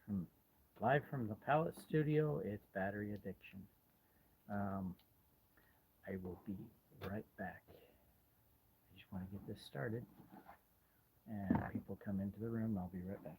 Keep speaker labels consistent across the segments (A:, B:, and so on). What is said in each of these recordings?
A: from live from the Pallet Studio. It's battery addiction. Um, I will be right back. I just want to get this started, and people come into the room. I'll be right back.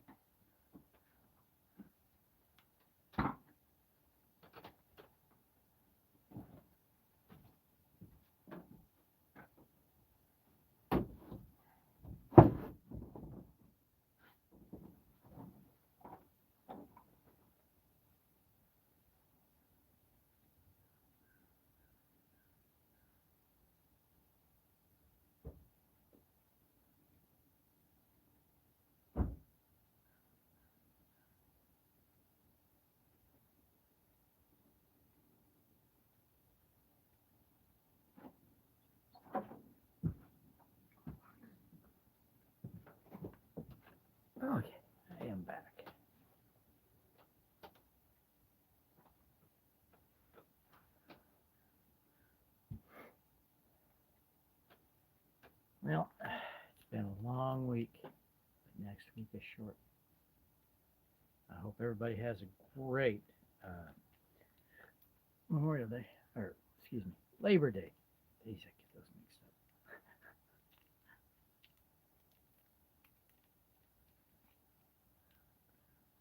A: Okay, I am back. Well, it's been a long week, but next week is short. I hope everybody has a great Memorial Day, or excuse me, Labor Day. Jeez, I get those mixed up.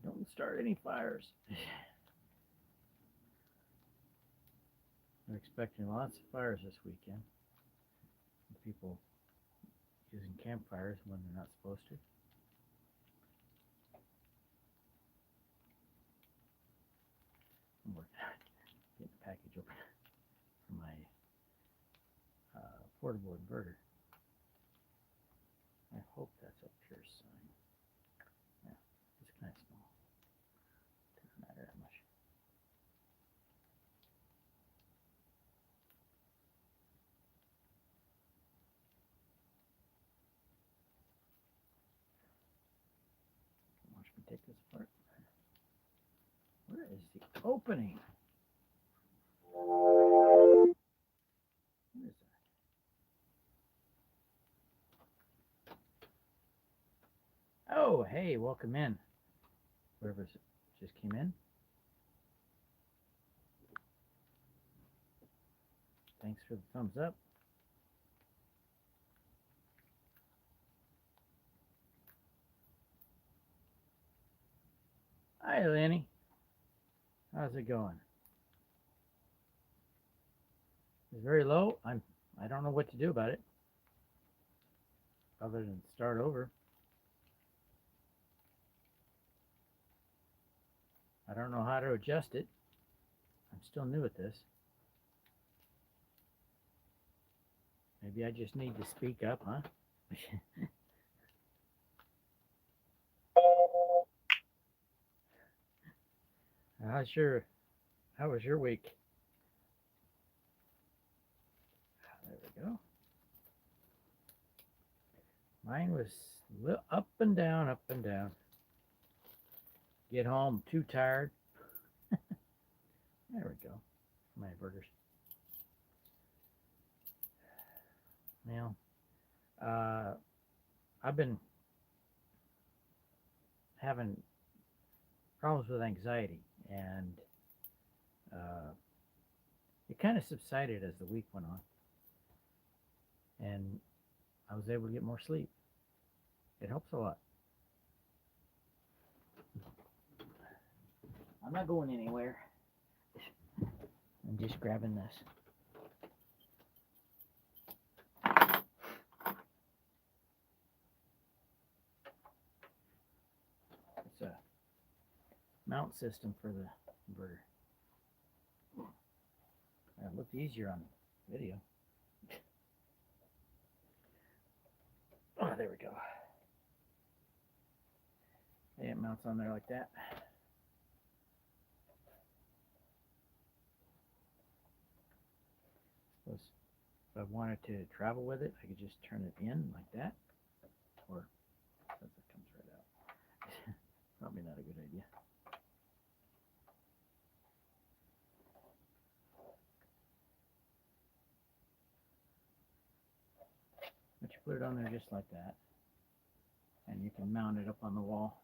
A: Don't start any fires. We're expecting lots of fires this weekend. People using campfires when they're not supposed to. I'm working on getting the package open for my portable inverter. I hope that's a pure sign. Yeah, it's kind of small. Doesn't matter that much. Watch me take this apart. Where is the opening? What is that? Oh, hey, welcome in. Whoever just came in. Thanks for the thumbs up. Hi, Lenny. How's it going? It's very low. I don't know what to do about it, other than start over. I don't know how to adjust it. I'm still new at this. Maybe I just need to speak up, huh? How was your week? There we go. Mine was up and down, up and down. Get home too tired. There we go. My burgers. Well, I've been having problems with anxiety, and it kind of subsided as the week went on, and I was able to get more sleep. It helps a lot. I'm not going anywhere. I'm just grabbing this. It's a mount system for the inverter. It looked easier on video. Oh, there we go. Yeah, it mounts on there like that. Suppose if I wanted to travel with it, I could just turn it in like that, or since it comes right out. Probably not a good idea. But you put it on there just like that, and you can mount it up on the wall.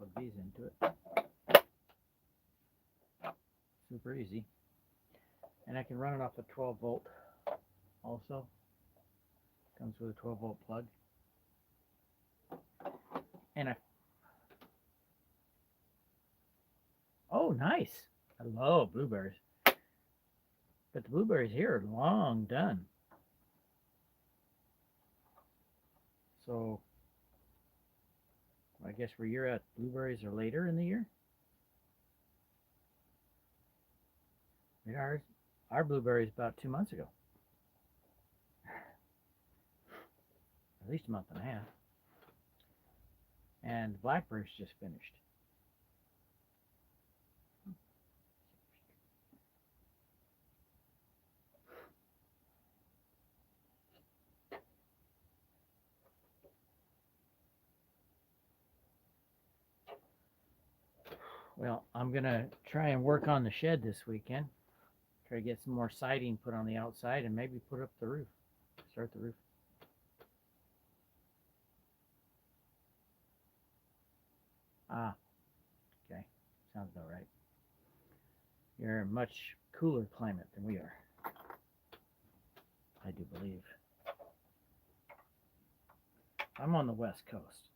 A: plug these into it. Super easy. And I can run it off a 12 volt also. Comes with a 12 volt plug. And oh, nice. I love blueberries. But the blueberries here are long done. So I guess where you're at, blueberries are later in the year. And our blueberries about 2 months ago. At least a month and a half. And the blackberries just finished. Well, I'm going to try and work on the shed this weekend. Try to get some more siding put on the outside and maybe put up the roof. Start the roof. Ah, okay. Sounds about right. You're in a much cooler climate than we are. I do believe. I'm on the West Coast.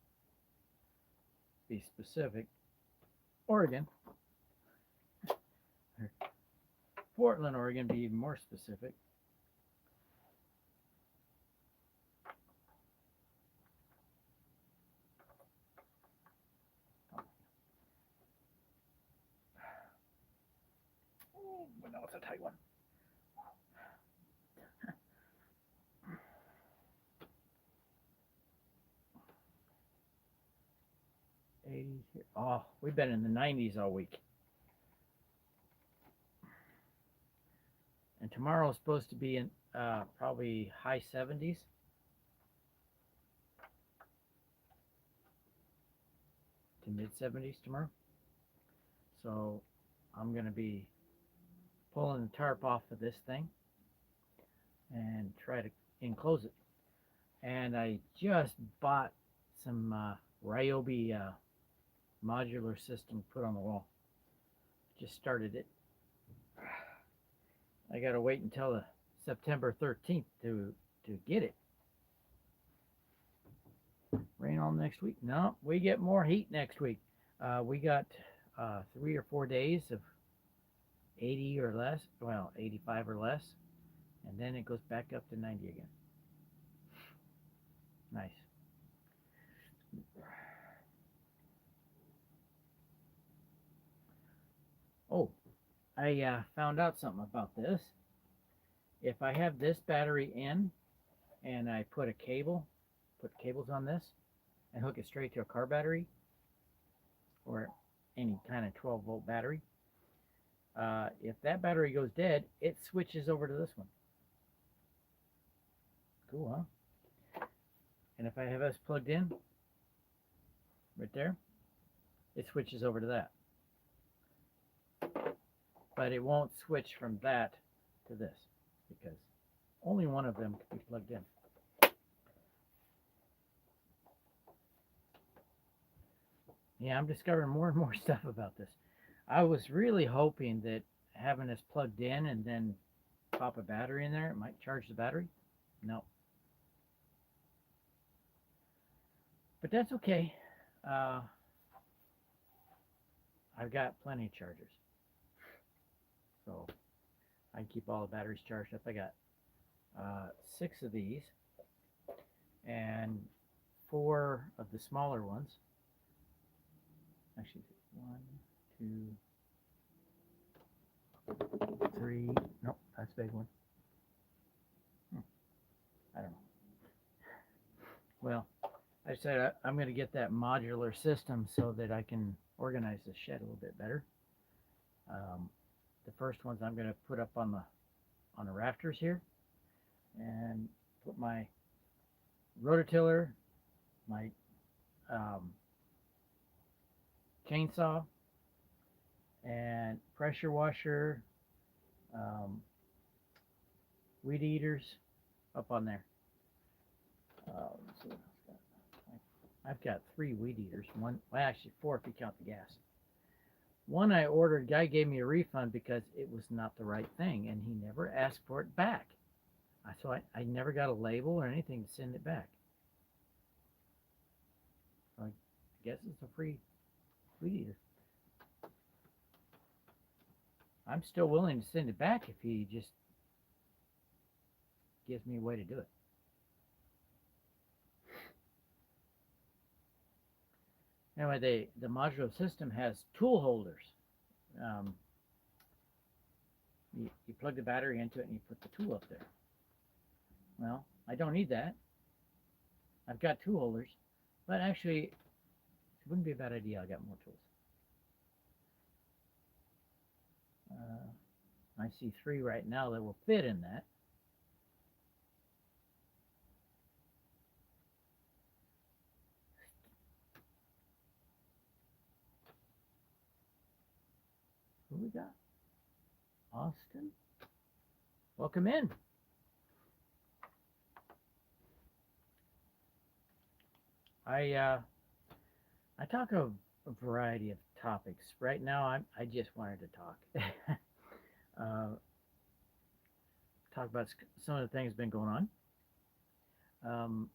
A: To be specific, Oregon. Portland, Oregon, be even more specific. Oh, no, it's a tight one. 80s here. Oh, we've been in the 90s all week. And tomorrow is supposed to be in probably high 70s. To mid 70s tomorrow. So I'm going to be pulling the tarp off of this thing and try to enclose it. And I just bought some Ryobi modular system put on the wall. Just started it. I gotta wait until the September 13th to get it. Rain all next week? No, we get more heat next week. We got 3 or 4 days of 80 or less, well, 85 or less, and then it goes back up to 90 again. Nice. Oh, I found out something about this. If I have this battery in and I put cables on this and hook it straight to a car battery or any kind of 12 volt battery, if that battery goes dead, it switches over to this one. Cool, huh? And if I have this plugged in right there, it switches over to that. But it won't switch from that to this because only one of them can be plugged in. Yeah, I'm discovering more and more stuff about this. I was really hoping that having this plugged in and then pop a battery in there, it might charge the battery. No. But that's okay. I've got plenty of chargers. So I can keep all the batteries charged up. I got 6 of these and 4 of the smaller ones. Actually, 1, 2, 3. Nope, that's a big one. I don't know. Well, I said I'm going to get that modular system so that I can organize the shed a little bit better. The first ones I'm going to put up on the rafters here, and put my rototiller, my chainsaw, and pressure washer, weed eaters up on there. I've got 3 weed eaters. One, well, actually 4 if you count the gas. One I ordered, guy gave me a refund because it was not the right thing, and he never asked for it back. So I never got a label or anything to send it back. So I guess it's a free weed eater. I'm still willing to send it back if he just gives me a way to do it. Anyway, the modular system has tool holders. You plug the battery into it and you put the tool up there. Well, I don't need that. I've got tool holders, but actually, it wouldn't be a bad idea. I got more tools. I see 3 right now that will fit in that. Who we got? Austin? Welcome in. I talk of a variety of topics. Right now, I just wanted to talk. Talk about some of the things been going on.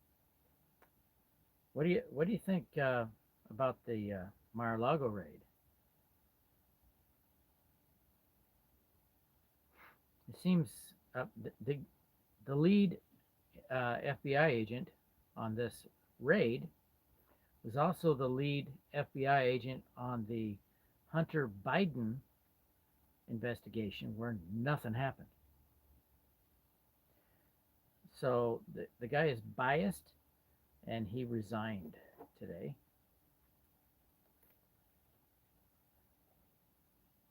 A: What do you think about the Mar-a-Lago raid? It seems the lead FBI agent on this raid was also the lead FBI agent on the Hunter Biden investigation where nothing happened. So the guy is biased and he resigned today.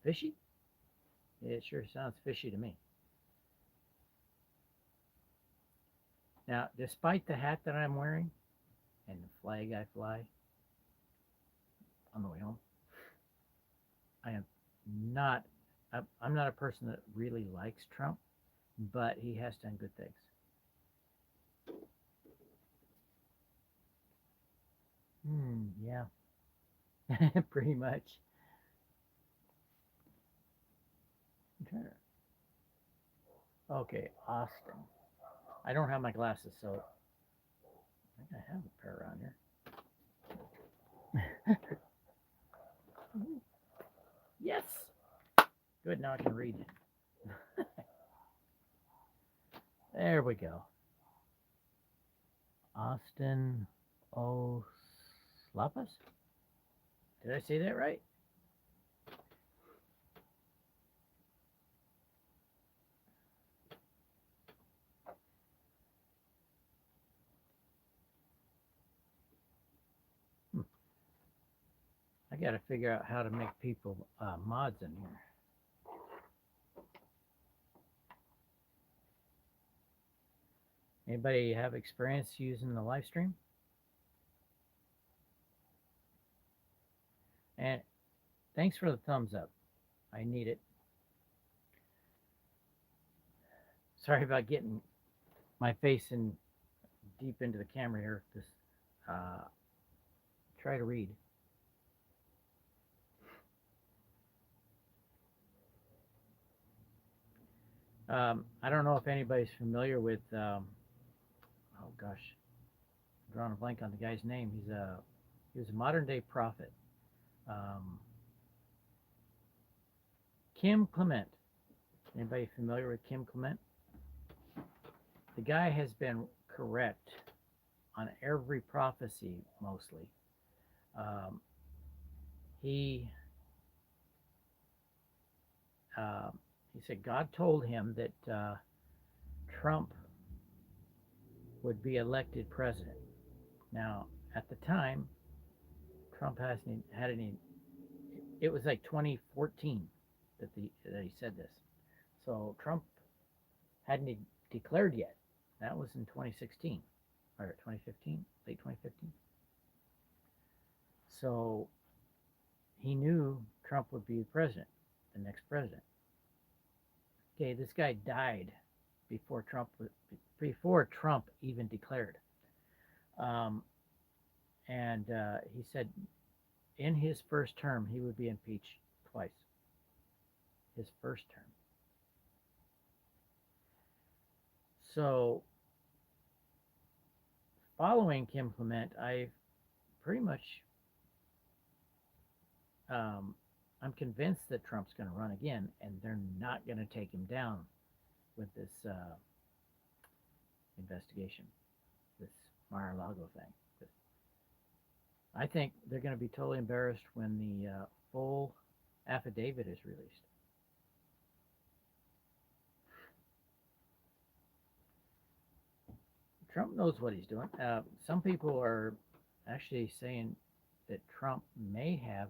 A: Fishy? It sure sounds fishy to me. Now, despite the hat that I'm wearing and the flag I fly on the way home, I'm not a person that really likes Trump, but he has done good things. Yeah, pretty much. Okay, Austin. I don't have my glasses, so I think I have a pair around here. Yes. Good, now I can read. There we go. Austin O'Slapas? Did I say that right? I got to figure out how to make people mods in here. Anybody have experience using the live stream? And thanks for the thumbs up. I need it. Sorry about getting my face in deep into the camera here. Just try to read. I don't know if anybody's familiar with, oh gosh, I'm drawing a blank on the guy's name. He was a modern day prophet. Kim Clement. Anybody familiar with Kim Clement? The guy has been correct on every prophecy, mostly. He said God told him that Trump would be elected president. Now, at the time, Trump hasn't had any. It was like 2014 that he said this. So Trump hadn't declared yet. That was in 2016 or 2015, late 2015. So he knew Trump would be the president, the next president. Okay, this guy died before Trump even declared. And he said in his first term he would be impeached twice. His first term. So following Kim Clement, I pretty much I'm convinced that Trump's going to run again, and they're not going to take him down with this investigation, this Mar-a-Lago thing. I think they're going to be totally embarrassed when the full affidavit is released. Trump knows what he's doing. Some people are actually saying that Trump may have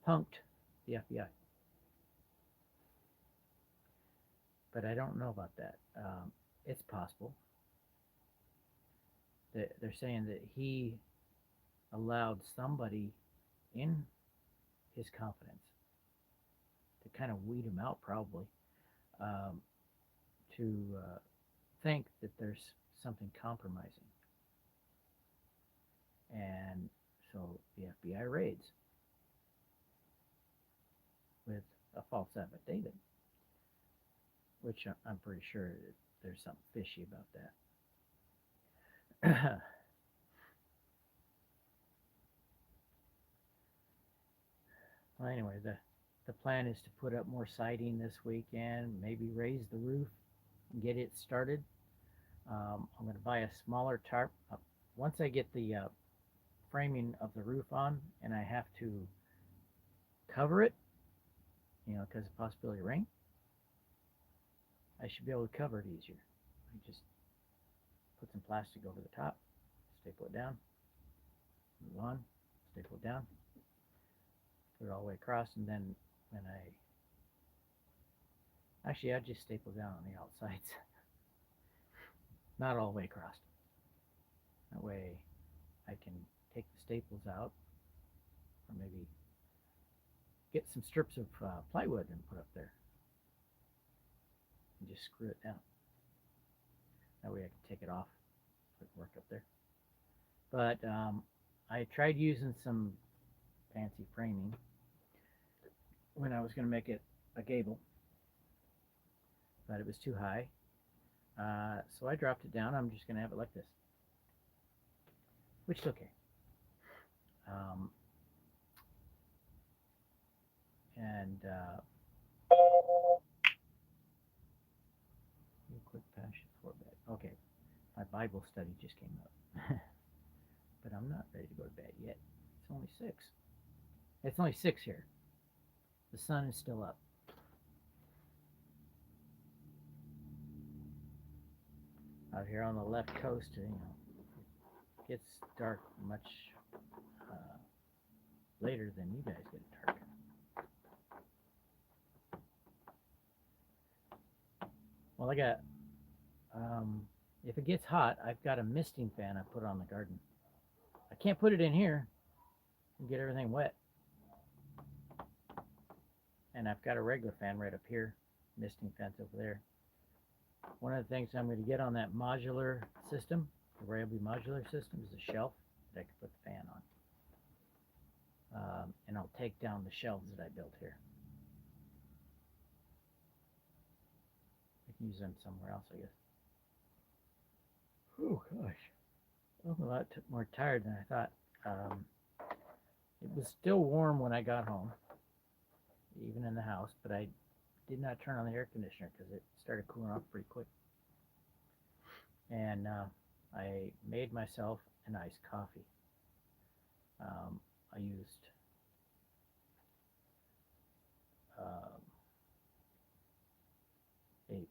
A: punked the FBI. But I don't know about that. It's possible. They're saying that he allowed somebody in his confidence to kind of weed him out, probably, to think that there's something compromising. And so the FBI raids with a false affidavit, which I'm pretty sure there's something fishy about that. Well, anyway, the plan is to put up more siding this weekend, maybe raise the roof and get it started. I'm going to buy a smaller tarp. Once I get the framing of the roof on and I have to cover it, because of the possibility of rain, I should be able to cover it easier. I just put some plastic over the top, staple it down, move on, staple it down, put it all the way across, and then when I just staple down on the outsides, not all the way across. That way I can take the staples out, or maybe get some strips of plywood and put up there and just screw it down. That way I can take it off, put work up there. But I tried using some fancy framing when I was going to make it a gable, but it was too high. So I dropped it down. I'm just going to have it like this, which is okay. Quick passion for bed. Okay, my Bible study just came up, but I'm not ready to go to bed yet. It's only 6. It's only 6 here. The sun is still up. Out here on the left coast, it gets dark much later than you guys get dark. Well, I got, if it gets hot, I've got a misting fan I put on the garden. I can't put it in here and get everything wet. And I've got a regular fan right up here, misting fans over there. One of the things I'm going to get on that modular system, the Ryobi modular system, is a shelf that I can put the fan on. And I'll take down the shelves that I built here. I can use them somewhere else, I guess. Oh gosh, I'm a lot more tired than I thought. It was still warm when I got home, even in the house, but I did not turn on the air conditioner because it started cooling off pretty quick. And I made myself an iced coffee. I used a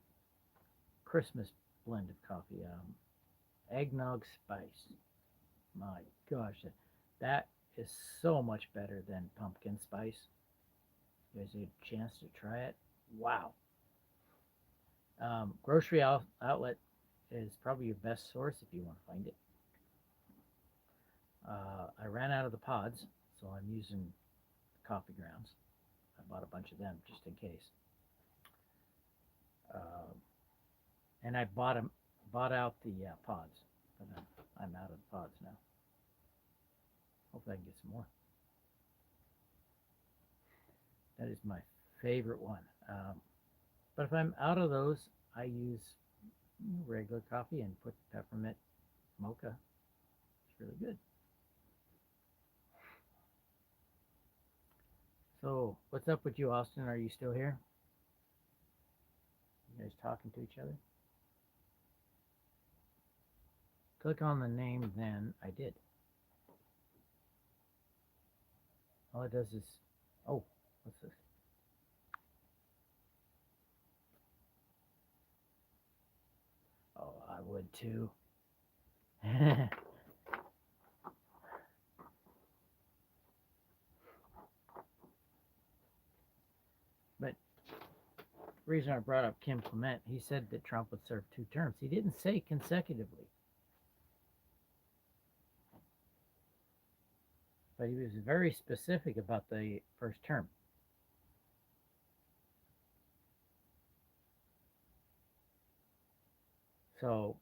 A: Christmas blend of coffee, eggnog spice. My gosh, that is so much better than pumpkin spice. You guys get a chance to try it? Wow. Grocery outlet is probably your best source if you want to find it. I ran out of the pods, so I'm using coffee grounds. I bought a bunch of them just in case. And I bought out the pods. but I'm out of the pods now. Hopefully I can get some more. That is my favorite one. But if I'm out of those, I use regular coffee and put peppermint mocha. It's really good. So, what's up with you, Austin? Are you still here? You guys talking to each other? Click on the name, then I did. All it does is, oh, what's this? Oh, I would too. But the reason I brought up Kim Clement, he said that Trump would serve 2 terms. He didn't say consecutively. But he was very specific about the first term. So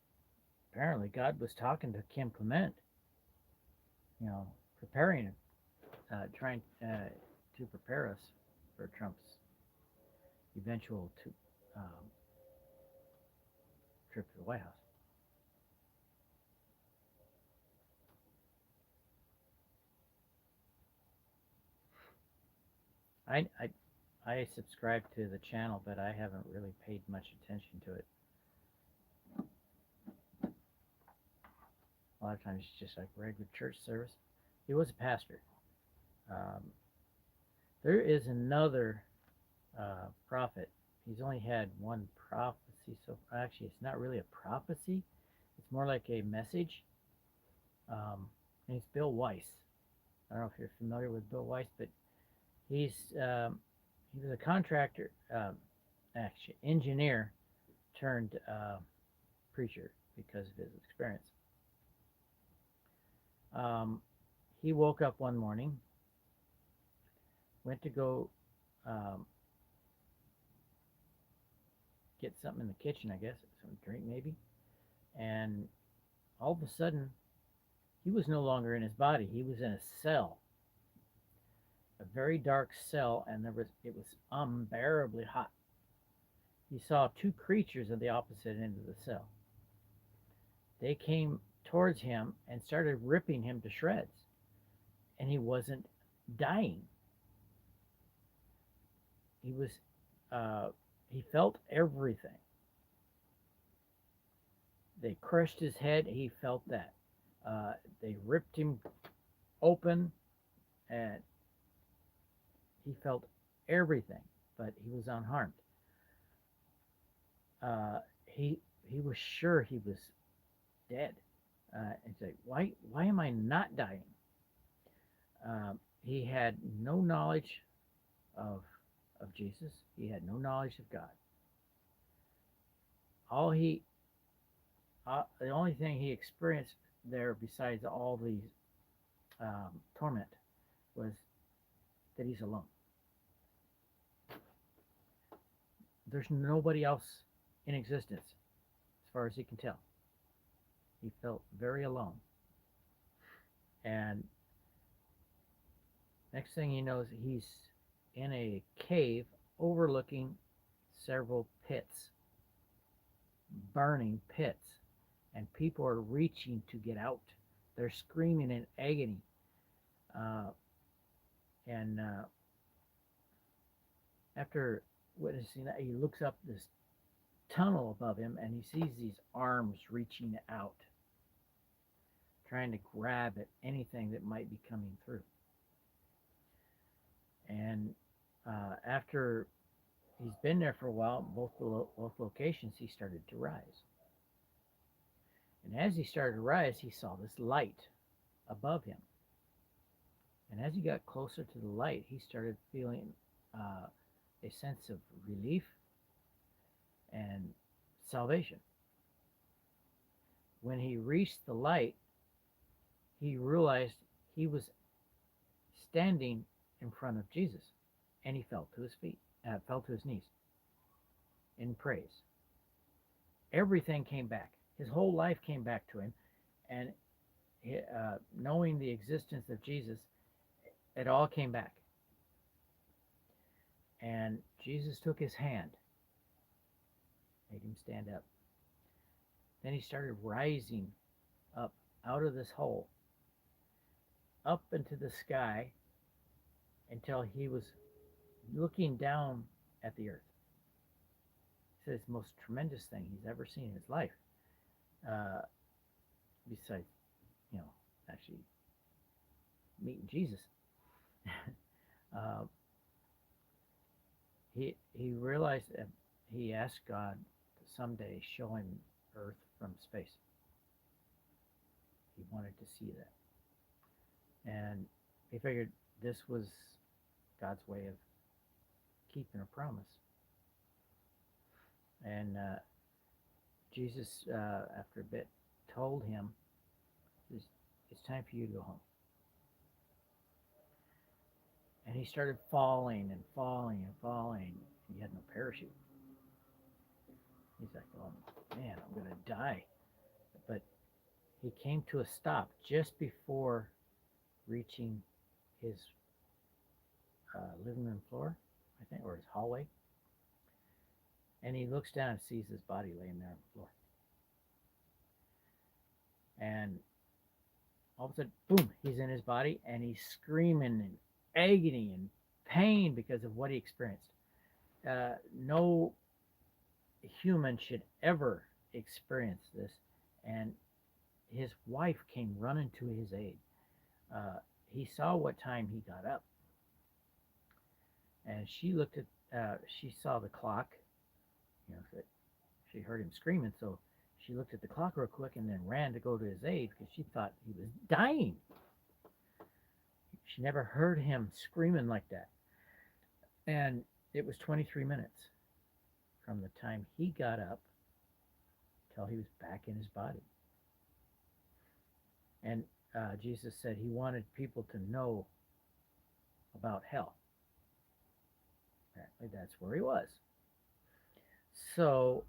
A: apparently God was talking to Kim Clement, preparing, trying to prepare us for Trump's eventual trip to the White House. I subscribe to the channel, but I haven't really paid much attention to it. A lot of times it's just like regular church service. He was a pastor. There is another prophet. He's only had one prophecy. So actually, it's not really a prophecy. It's more like a message. And it's Bill Weiss. I don't know if you're familiar with Bill Weiss, but he was a contractor, actually engineer turned preacher because of his experience. He woke up one morning, went to go get something in the kitchen, I guess, some drink maybe, and all of a sudden, he was no longer in his body. He was in a cell, a very dark cell, and it was unbearably hot. He saw 2 creatures of the opposite end of the cell. They came towards him and started ripping him to shreds, and he wasn't dying. He felt everything. They crushed his head. He felt that. They ripped him open, and he felt everything, but he was unharmed. He was sure he was dead. It's like, why am I not dying? He had no knowledge of Jesus. He had no knowledge of God. The only thing he experienced there, besides all the torment, was that he's alone. There's nobody else in existence, as far as he can tell. He felt very alone. And next thing he knows, he's in a cave overlooking several pits, burning pits, and people are reaching to get out. They're screaming in agony. And after witnessing that, he looks up this tunnel above him, and he sees these arms reaching out, trying to grab at anything that might be coming through. And after he's been there for a while, both locations, he started to rise. And as he started to rise, he saw this light above him. And as he got closer to the light, he started feeling a sense of relief and salvation. When he reached the light, he realized he was standing in front of Jesus, and he fell to his feet, fell to his knees in praise. Everything came back. His whole life came back to him. And knowing the existence of Jesus, it all came back. And Jesus took his hand, made him stand up. Then he started rising up out of this hole, up into the sky until he was looking down at the earth. He said it's the most tremendous thing he's ever seen in his life. Uh, Besides, you know, actually meeting Jesus. uh, he realized that he asked God to someday show him Earth from space. He wanted to see that, and he figured this was God's way of keeping a promise. And Jesus, after a bit, told him, "It's time for you to go home." And he started falling and falling and falling. He had no parachute. He's like, "Oh man, I'm gonna die." But he came to a stop just before reaching his living room floor, I think, or his hallway. And he looks down and sees his body laying there on the floor. And all of a sudden, boom, he's in his body and he's screaming in agony and pain because of what he experienced. No human should ever experience this. And his wife came running to his aid. He saw what time he got up. And she looked at, she saw the clock. She heard him screaming, so she looked at the clock real quick and then ran to go to his aid because she thought he was dying. She never heard him screaming like that. And it was 23 minutes from the time he got up till he was back in his body. And Jesus said he wanted people to know about hell. Apparently that's where he was. So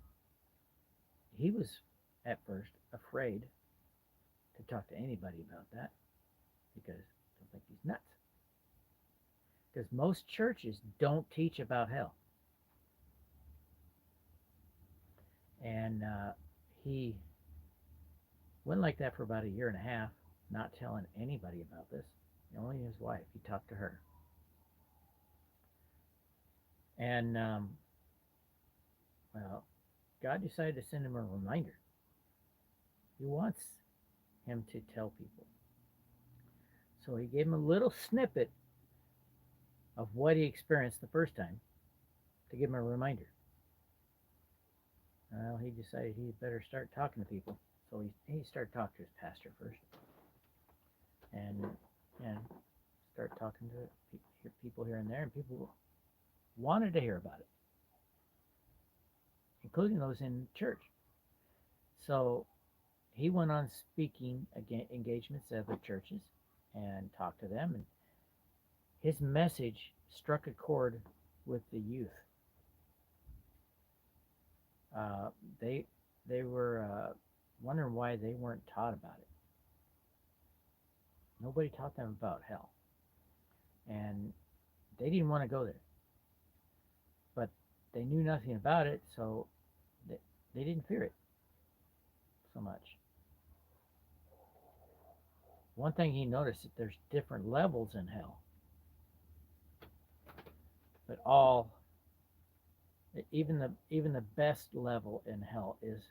A: he was at first afraid to talk to anybody about that because they'll think he's nuts. Because most churches don't teach about hell. And he went like that for about a year and a half, not telling anybody about this. Only his wife. He talked to her. And, well, God decided to send him a reminder. He wants him to tell people. So he gave him a little snippet of what he experienced the first time to give him a reminder. Well, he decided he better start talking to people. So he started talking to his pastor first. And start talking to people here and there. And people wanted to hear about it, including those in church. So he went on speaking engagements at other churches and talked to them. And his message struck a chord with the youth. They were wondering why they weren't taught about it. Nobody taught them about hell. And they didn't want to go there. But they knew nothing about it, so they didn't fear it so much. One thing he noticed that there's different levels in hell. But even the best level in hell is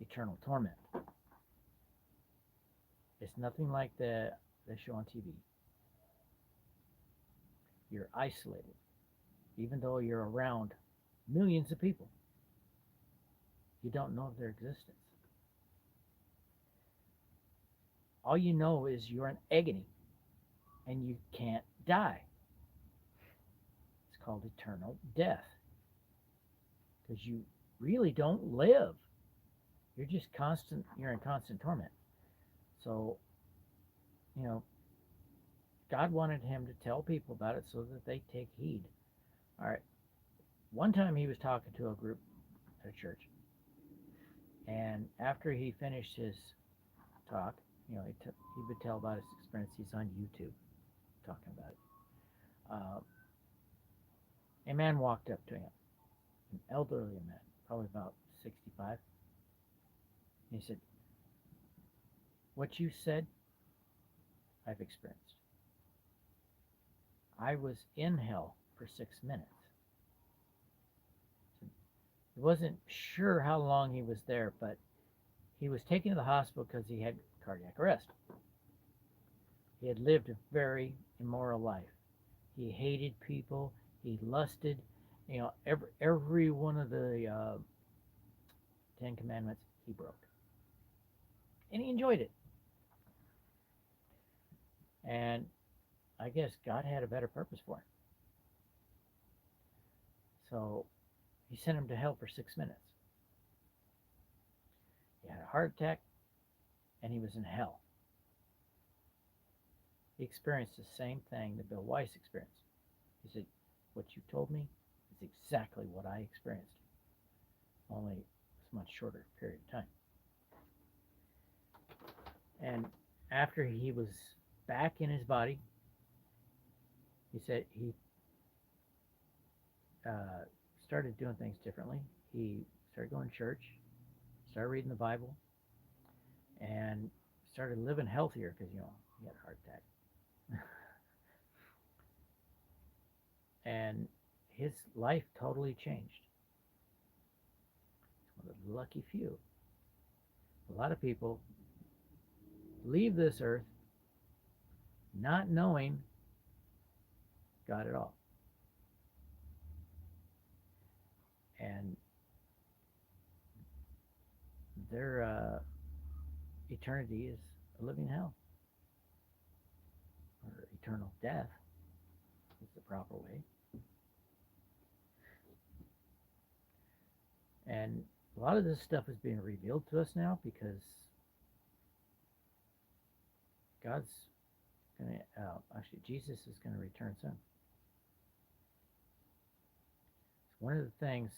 A: eternal torment. It's nothing like the show on TV. You're isolated, even though you're around millions of people. You don't know of their existence. All you know is you're in agony and you can't die. It's called eternal death because you really don't live. You're just you're in constant torment. So, God wanted him to tell people about it so that they take heed. All right. One time he was talking to a group at a church. And after he finished his talk, he would tell about his experience. He's on YouTube talking about it. A man walked up to him, an elderly man, probably about 65. And he said, "What you said, I've experienced. I was in hell for 6 minutes." So he wasn't sure how long he was there, but he was taken to the hospital because he had cardiac arrest. He had lived a very immoral life. He hated people. He lusted. Every one of the Ten Commandments he broke, and he enjoyed it. And I guess God had a better purpose for him. So he sent him to hell for 6 minutes. He had a heart attack, and he was in hell. He experienced the same thing that Bill Weiss experienced. He said, "What you told me is exactly what I experienced, only it's a much shorter period of time." And after he was back in his body, he said he started doing things differently. He started going to church, started reading the Bible, and started living healthier because, he had a heart attack. And his life totally changed. It's one of the lucky few. A lot of people leave this earth not knowing God at all. And their eternity is a living hell, or eternal death is the proper way. And a lot of this stuff is being revealed to us now because God's going to, actually, Jesus is going to return soon. It's one of the things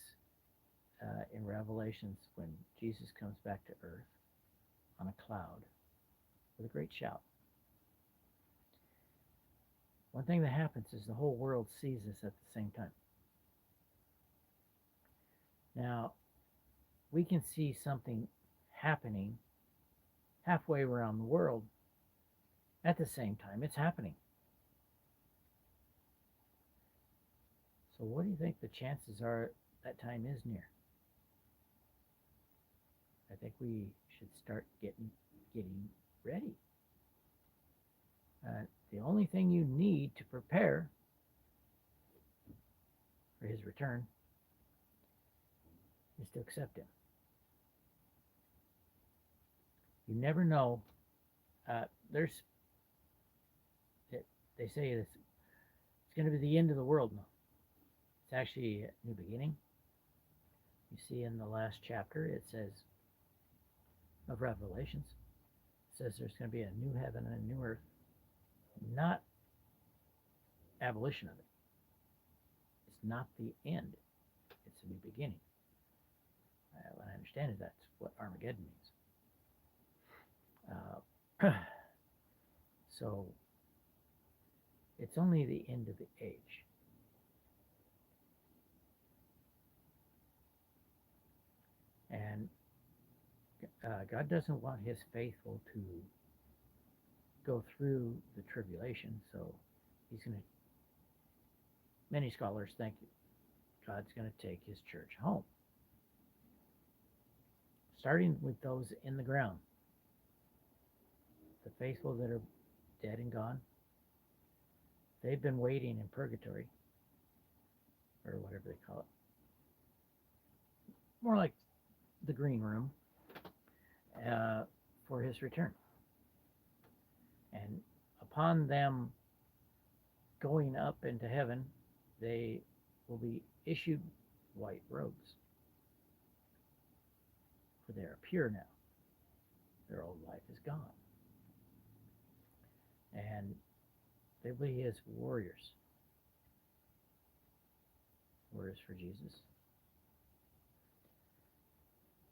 A: in Revelations when Jesus comes back to earth on a cloud with a great shout. One thing that happens is the whole world sees this at the same time. Now, we can see something happening halfway around the world at the same time it's happening. So what do you think the chances are that time is near? I think we should start getting ready. The only thing you need to prepare for his return is to accept him. You never know. They say it's going to be the end of the world. No, it's actually a new beginning. You see in the last chapter, it says, of Revelations, it says there's going to be a new heaven and a new earth, not abolition of it. It's not the end. It's a new beginning. What I understand is that's what Armageddon means. So it's only the end of the age. And God doesn't want his faithful to go through the tribulation, so he's going to, many scholars think God's going to take his church home, starting with those in the ground, the faithful that are dead and gone. They've been waiting in purgatory, or whatever they call it, more like the green room, for his return. And upon them going up into heaven, they will be issued white robes, for they are pure now. Their old life is gone. And they will be his warriors for Jesus.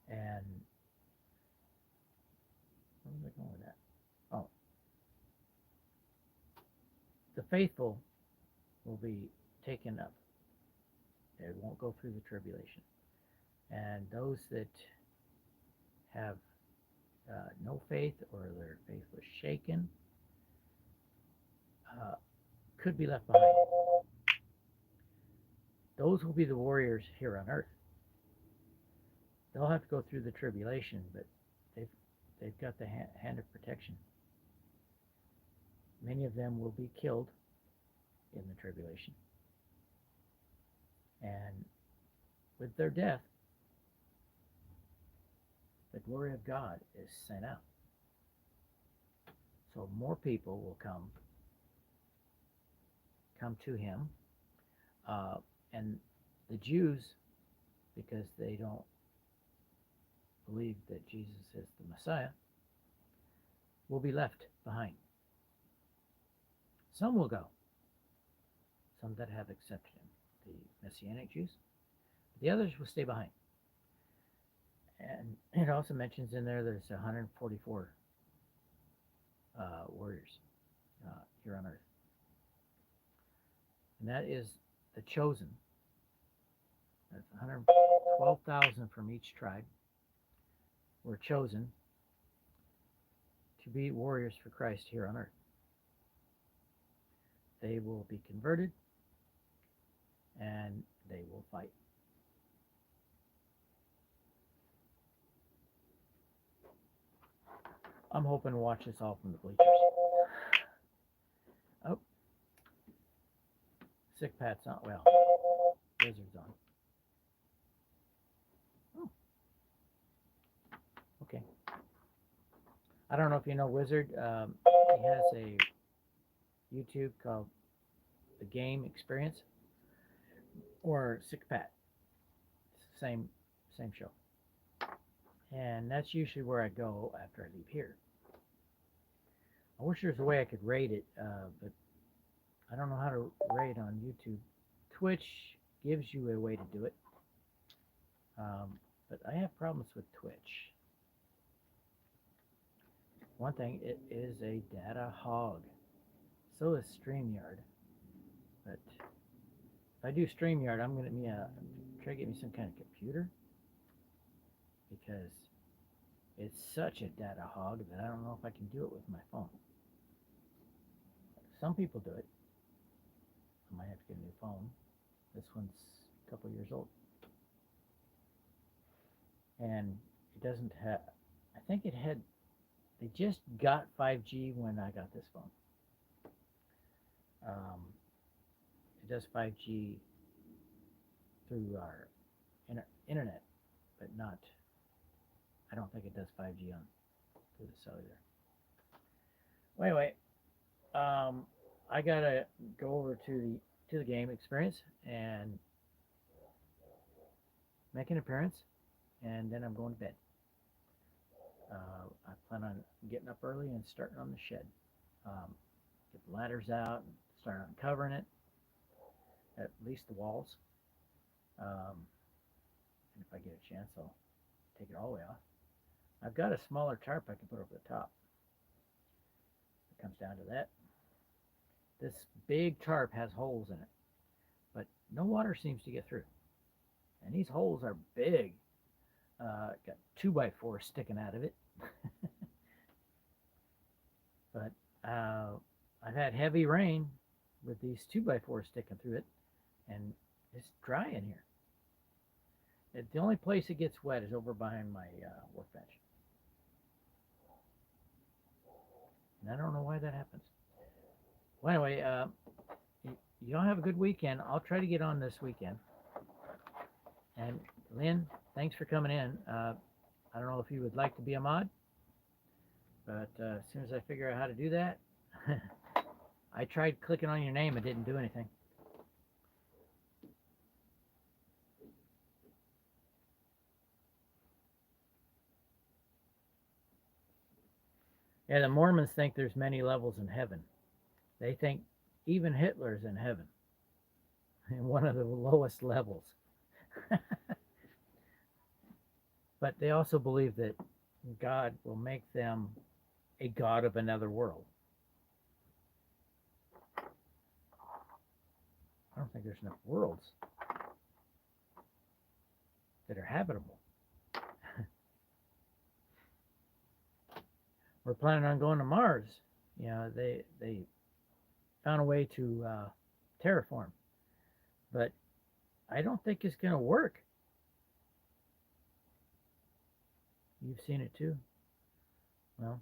A: And Where's I going with that? Oh, the faithful will be taken up. They won't go through the tribulation. And those that have no faith or their faith was shaken uh, could be left behind. Those will be the warriors here on earth. They'll have to go through the tribulation, but they've they've got the hand of protection. Many of them will be killed in the tribulation, and with their death, the glory of God is sent out. So more people will come to Him, and the Jews, because they don't believe that Jesus is the Messiah, will be left behind. Some will go, some that have accepted Him, the Messianic Jews. The others will stay behind. And it also mentions in there there's 144 warriors here on earth. And that is the chosen. That's 112,000 from each tribe were chosen to be warriors for Christ here on earth. They will be converted and they will fight. I'm hoping to watch this all from the bleachers. Oh, sick Pat's not well. Wizard's on. Oh, okay. I don't know if you know Wizard. He has a YouTube called The Game Experience or Sick Pat. It's the same show. And that's usually where I go after I leave here. I wish there's a way I could rate it, but I don't know how to rate on YouTube. Twitch gives you a way to do it, but I have problems with Twitch. One thing, it is a data hog. So is StreamYard. But if I do StreamYard, I'm going to try to get me some kind of computer, because it's such a data hog that I don't know if I can do it with my phone. Some people do it. I might have to get a new phone. This one's a couple years old. And it doesn't have, I think it had, they just got 5G when I got this phone. It does 5G through our internet, but not, I don't think it does 5G on through the cellular. Well, anyway, I gotta go over to the game experience and make an appearance, and then I'm going to bed. I plan on getting up early and starting on the shed. Get the ladders out and start uncovering it, at least the walls. And if I get a chance, I'll take it all the way off. I've got a smaller tarp I can put over the top. It comes down to that. This big tarp has holes in it, but no water seems to get through. And these holes are big. Got 2x4 sticking out of it. But I've had heavy rain with these 2x4 sticking through it, and it's dry in here. The only place it gets wet is over behind my workbench. And I don't know why that happens. Well, anyway, y'all have a good weekend. I'll try to get on this weekend. And Lynn, thanks for coming in. I don't know if you would like to be a mod, but as soon as I figure out how to do that, I tried clicking on your name. It didn't do anything. Yeah, the Mormons think there's many levels in heaven. They think even Hitler's in heaven, in one of the lowest levels. But they also believe that God will make them a god of another world. I don't think there's enough worlds that are habitable. We're planning on going to Mars. You know, they found a way to terraform, but I don't think it's going to work. You've seen it too. Well,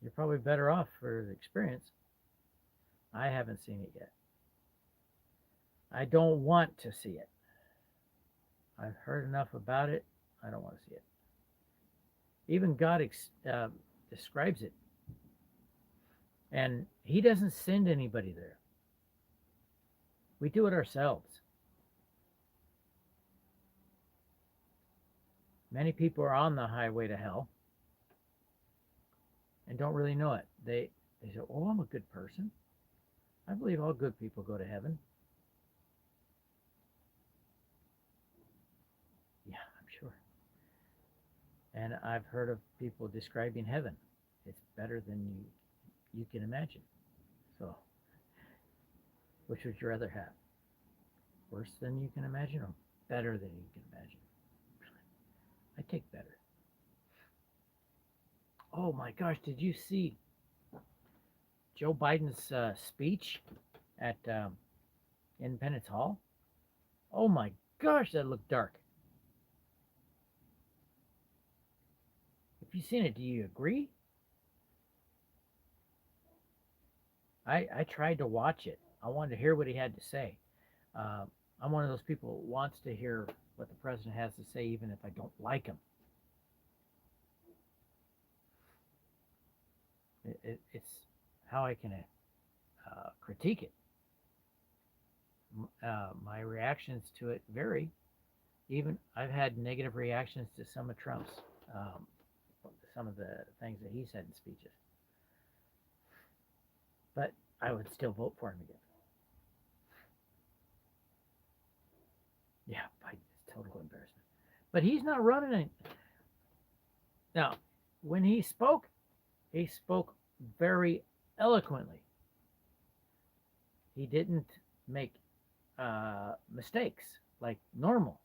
A: you're probably better off for the experience. I haven't seen it yet. I don't want to see it. I've heard enough about it. I don't want to see it. Even God describes it. And he doesn't send anybody there. We do it ourselves. Many people are on the highway to hell and don't really know it. They say, oh, I'm a good person. I believe all good people go to heaven. Yeah, I'm sure. And I've heard of people describing heaven. It's better than you can imagine. So, which would you rather have? Worse than you can imagine or better than you can imagine? I take better. Oh my gosh, did you see Joe Biden's speech at Independence Hall? Oh my gosh, that looked dark. If you've seen it, do you agree? I tried to watch it. I wanted to hear what he had to say. I'm one of those people who wants to hear what the president has to say, even if I don't like him. It's how I can critique it. My reactions to it vary. Even I've had negative reactions to some of Trump's, some of the things that he said in speeches. But I would still vote for him again. Yeah, Biden is total embarrassment. But he's not running it. Now, when he spoke very eloquently. He didn't make mistakes like normal.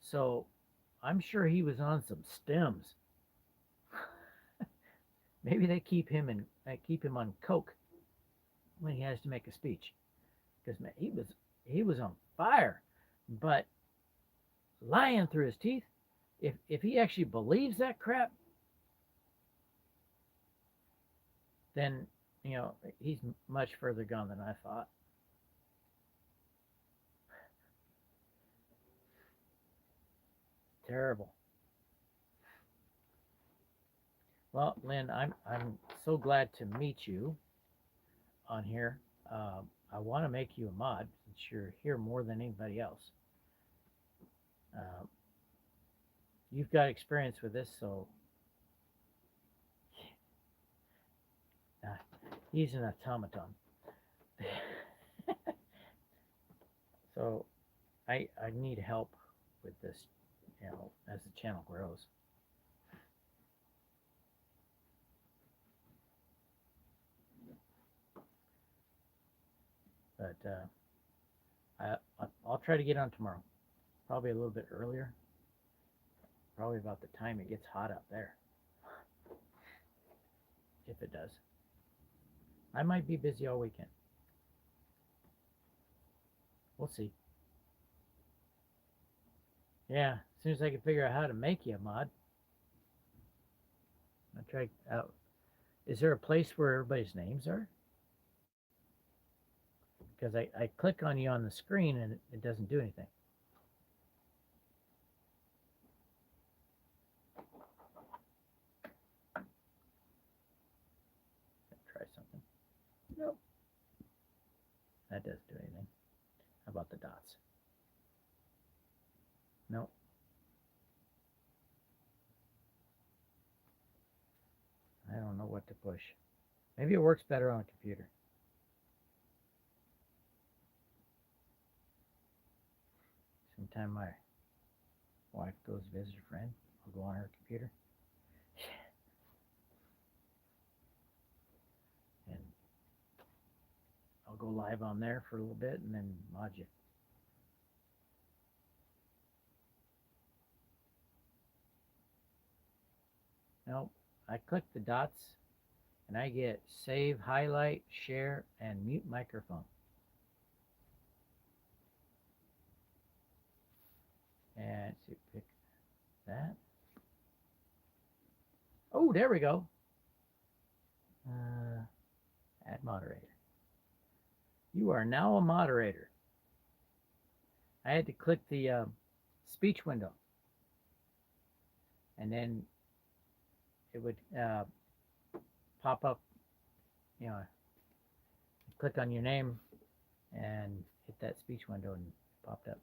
A: So I'm sure he was on some stems. Maybe they keep him on coke when he has to make a speech, because he was on fire, but lying through his teeth. If he actually believes that crap, then he's much further gone than I thought. Terrible. Well, Lynn, I'm so glad to meet you on here. I want to make you a mod since you're here more than anybody else. You've got experience with this, so he's an automaton. So I need help with this, as the channel grows. But I'll try to get on tomorrow, probably a little bit earlier, probably about the time it gets hot out there, if it does. I might be busy all weekend. We'll see. Yeah, as soon as I can figure out how to make you a mod. I'll try out. Is there a place where everybody's names are? Because I click on you on the screen and it doesn't do anything. Try something. Nope. That doesn't do anything. How about the dots? Nope. I don't know what to push. Maybe it works better on a computer. Sometime my wife goes to visit a friend, I'll go on her computer. go live on there for a little bit and then mod you. Nope. I click the dots and I get save, highlight, share, and mute microphone. And so pick that. Oh, there we go. Add moderator. You are now a moderator. I had to click the speech window. And then it would pop up, you know, click on your name and hit that speech window and it popped up.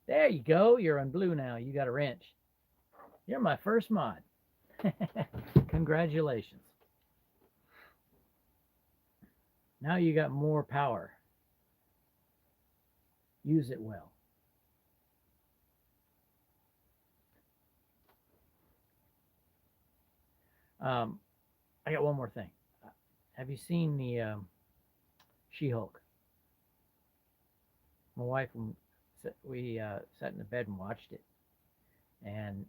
A: There you go. You're on blue now. You got a wrench. You're my first mod. Congratulations. Now you got more power. Use it well. I got one more thing. Have you seen the She-Hulk? My wife, we sat in the bed and watched it. And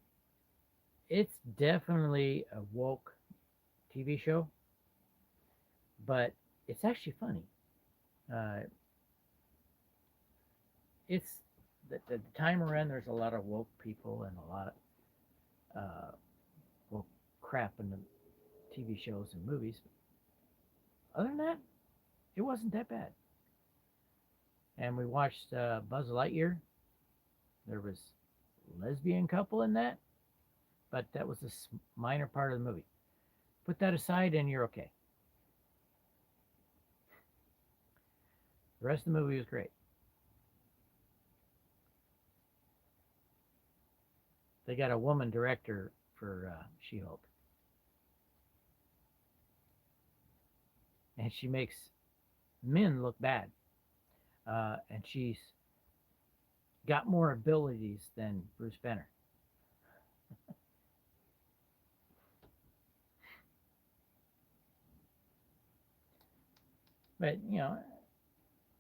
A: it's definitely a woke TV show, but it's actually funny. It's the time around, there's a lot of woke people and a lot of woke crap in the TV shows and movies. Other than that, it wasn't that bad. And we watched Buzz Lightyear. There was a lesbian couple in that, but that was a minor part of the movie. Put that aside and you're okay. The rest of the movie was great. They got a woman director for She-Hulk. And she makes men look bad. And she's got more abilities than Bruce Banner. But, you know,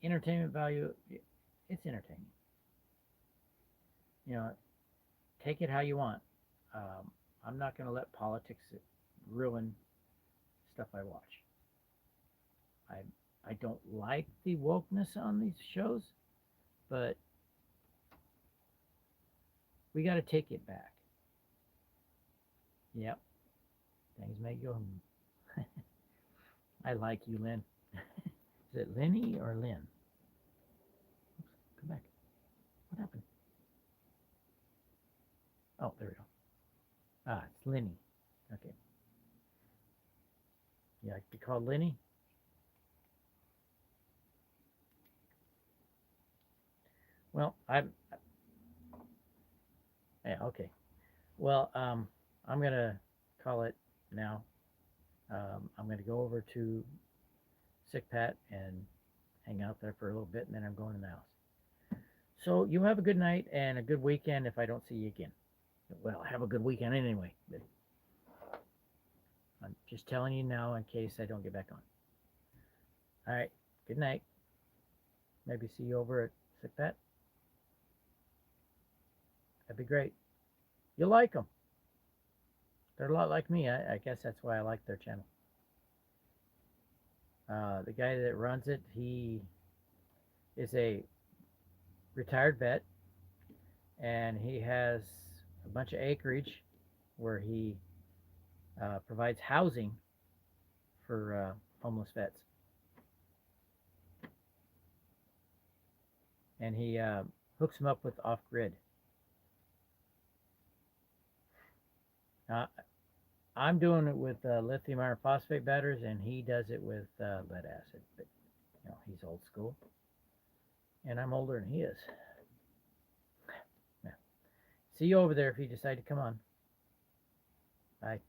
A: entertainment value, it's entertaining. You know, take it how you want. I'm not going to let politics ruin stuff I watch. I don't like the wokeness on these shows, but we got to take it back. Yep. Things may go. I like you, Lynn. Is it Lenny or Lynn? Oops, come back. What happened? Oh, there we go. Ah, it's Lenny. Okay. You like to be called Lenny? Well, yeah, okay. Well, I'm gonna call it now. I'm gonna go over to Sick Pat and hang out there for a little bit, and then I'm going in the house. So you have a good night and a good weekend if I don't see you again. Well, have a good weekend anyway. But I'm just telling you now in case I don't get back on. All right. Good night. Maybe see you over at Sick Pat. That'd be great. You'll like them. They're a lot like me. I guess that's why I like their channel. The guy that runs it, he is a retired vet, and he has a bunch of acreage where he provides housing for homeless vets. And he hooks them up with off-grid. I'm doing it with lithium iron phosphate batteries, and he does it with lead acid. But you know, he's old school, and I'm older than he is. Yeah. See you over there if you decide to come on. Bye.